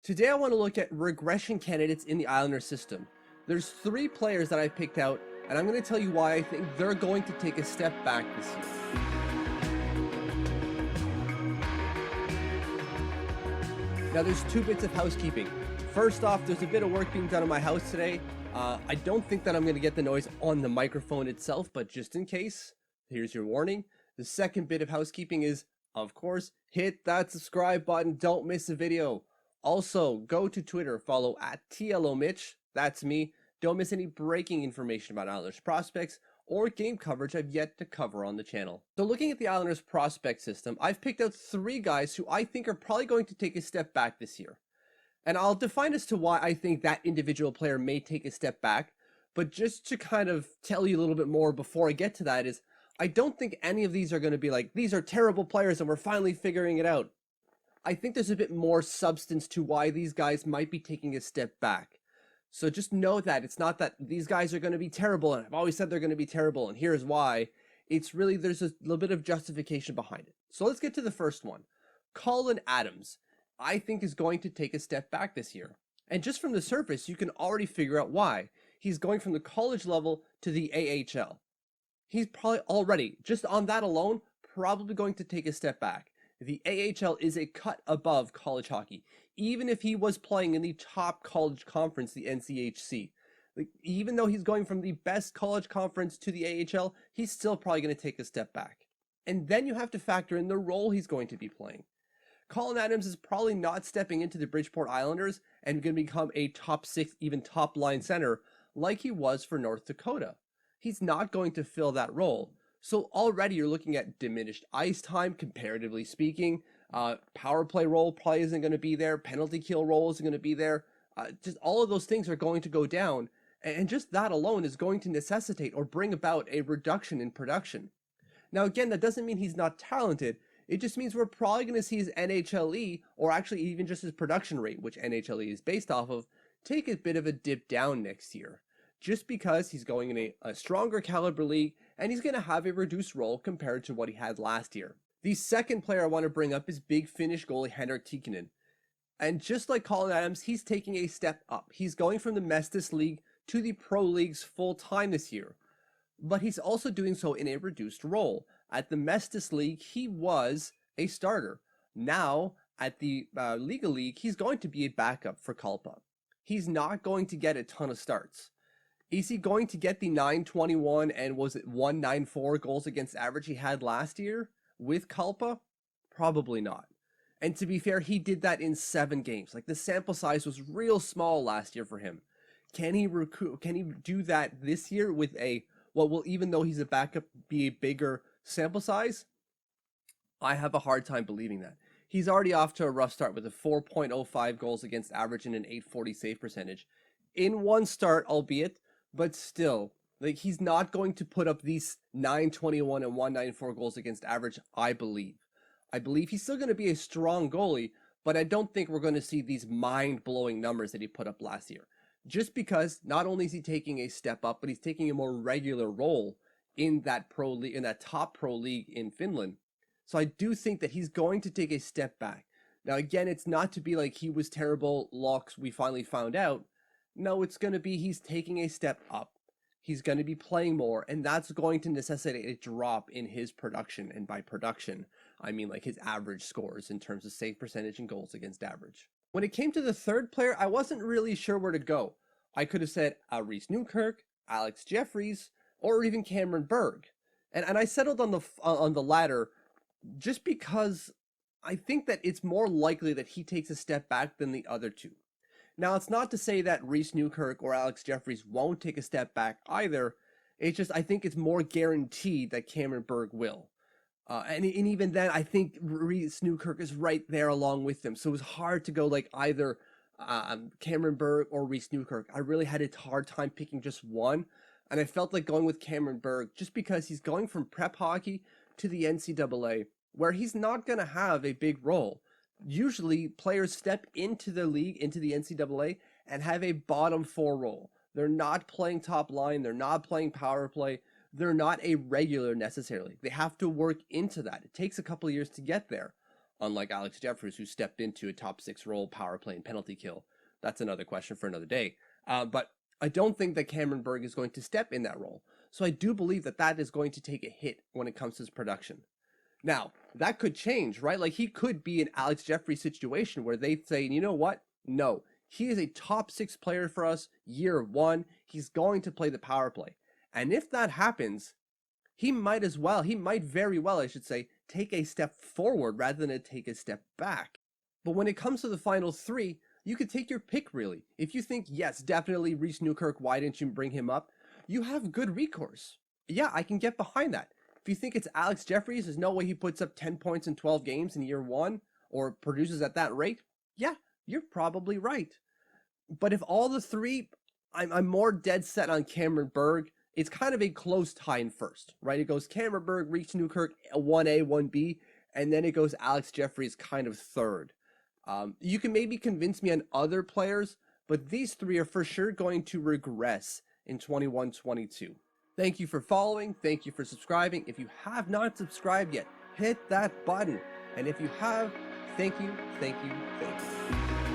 Today I want to look at regression candidates in the Islander system. There's 3 players that I picked out, and I'm going to tell you why I think they're going to take a step back this year. Now there's 2 bits of housekeeping. First off, there's a bit of work being done in my house today. I don't think that I'm going to get the noise on the microphone itself, but just in case, here's your warning. The second bit of housekeeping is, of course, hit that subscribe button. Don't miss a video. Also, go to Twitter, follow @TLOMitch, that's me. Don't miss any breaking information about Islanders prospects or game coverage I've yet to cover on the channel. So looking at the Islanders prospect system, I've picked out 3 guys who I think are probably going to take a step back this year. And I'll define as to why I think that individual player may take a step back, but just to kind of tell you a little bit more before I get to that is, I don't think any of these are going to be like, these are terrible players and we're finally figuring it out. I think there's a bit more substance to why these guys might be taking a step back. So just know that it's not that these guys are going to be terrible, and I've always said they're going to be terrible, and here's why. It's really, there's a little bit of justification behind it. So let's get to the first one. Colin Adams, I think, is going to take a step back this year. And just from the surface, you can already figure out why. He's going from the college level to the AHL. He's probably already, just on that alone, probably going to take a step back. The AHL is a cut above college hockey, even if he was playing in the top college conference, the NCHC. Even though he's going from the best college conference to the AHL, he's still probably going to take a step back. And then you have to factor in the role he's going to be playing. Colin Adams is probably not stepping into the Bridgeport Islanders and going to become a top 6, even top line center like he was for North Dakota. He's not going to fill that role. So already you're looking at diminished ice time, comparatively speaking. Power play role probably isn't going to be there. Penalty kill role isn't going to be there. Just all of those things are going to go down. And just that alone is going to necessitate or bring about a reduction in production. Now, again, that doesn't mean he's not talented. It just means we're probably going to see his NHLE, or actually even just his production rate, which NHLE is based off of, take a bit of a dip down next year. Just because he's going in a stronger caliber league, and he's going to have a reduced role compared to what he had last year. The second player I want to bring up is big Finnish goalie Henrik Tikkanen. And just like Colin Adams, he's taking a step up. He's going from the Mestis League to the Pro Leagues full time this year. But he's also doing so in a reduced role. At the Mestis League, he was a starter. Now, at the Liga League, he's going to be a backup for Kalpa. He's not going to get a ton of starts. Is he going to get the 921 and was it 194 goals against average he had last year with Kalpa? Probably not. And to be fair, he did that in 7 games. Like, the sample size was real small last year for him. Can he do that this year with a, what will, even though he's a backup, be a bigger sample size? I have a hard time believing that. He's already off to a rough start with a 4.05 goals against average and an 840 save percentage. In 1 start, albeit, but still, like, he's not going to put up these 921 and 194 goals against average, I believe. I believe he's still going to be a strong goalie, but I don't think we're going to see these mind-blowing numbers that he put up last year. Just because not only is he taking a step up, but he's taking a more regular role in that pro league, in that top pro league in Finland. So I do think that he's going to take a step back. Now, again, it's not to be like he was terrible, locks, we finally found out. No, it's going to be he's taking a step up. He's going to be playing more, and that's going to necessitate a drop in his production. And by production, I mean like his average scores in terms of save percentage and goals against average. When it came to the third player, I wasn't really sure where to go. I could have said Reese Newkirk, Alex Jeffries, or even Cameron Berg. And I settled on the latter just because I think that it's more likely that he takes a step back than the other 2. Now, it's not to say that Reese Newkirk or Alex Jeffries won't take a step back either. It's just, I think it's more guaranteed that Cameron Berg will. And even then, I think Reese Newkirk is right there along with them. So it was hard to go like either Cameron Berg or Reese Newkirk. I really had a hard time picking just one. And I felt like going with Cameron Berg just because he's going from prep hockey to the NCAA, where he's not going to have a big role. Usually players step into the league, into the NCAA, and have a bottom 4 role. They're not playing top line. They're not playing power play. They're not a regular necessarily. They have to work into that. It takes a couple of years to get there. unlike Alex Jeffries, who stepped into a top 6 role, power play, and penalty kill. That's another question for another day. But I don't think that Cameron Berg is going to step in that role. So I do believe that that is going to take a hit when it comes to his production. Now, that could change, right? Like, he could be an Alex Jeffries situation where they say, you know what? No, he is a top 6 player for us year 1. He's going to play the power play. And if that happens, he might very well, I should say, take a step forward rather than take a step back. But when it comes to the final 3, you could take your pick, really. If you think, yes, definitely Reese Newkirk, why didn't you bring him up? You have good recourse. Yeah, I can get behind that. If you think it's Alex Jeffries, there's no way he puts up 10 points in 12 games in year 1 or produces at that rate. Yeah, you're probably right. But if all the 3, I'm more dead set on Cameron Berg. It's kind of a close tie in first, right? It goes Cameron Berg, Reese Newkirk, 1A, 1B, and then it goes Alex Jeffries kind of third. You can maybe convince me on other players, but these 3 are for sure going to regress in 21-22. Thank you for following. Thank you for subscribing. If you have not subscribed yet, hit that button. And if you have, thank you, thank you, thank you.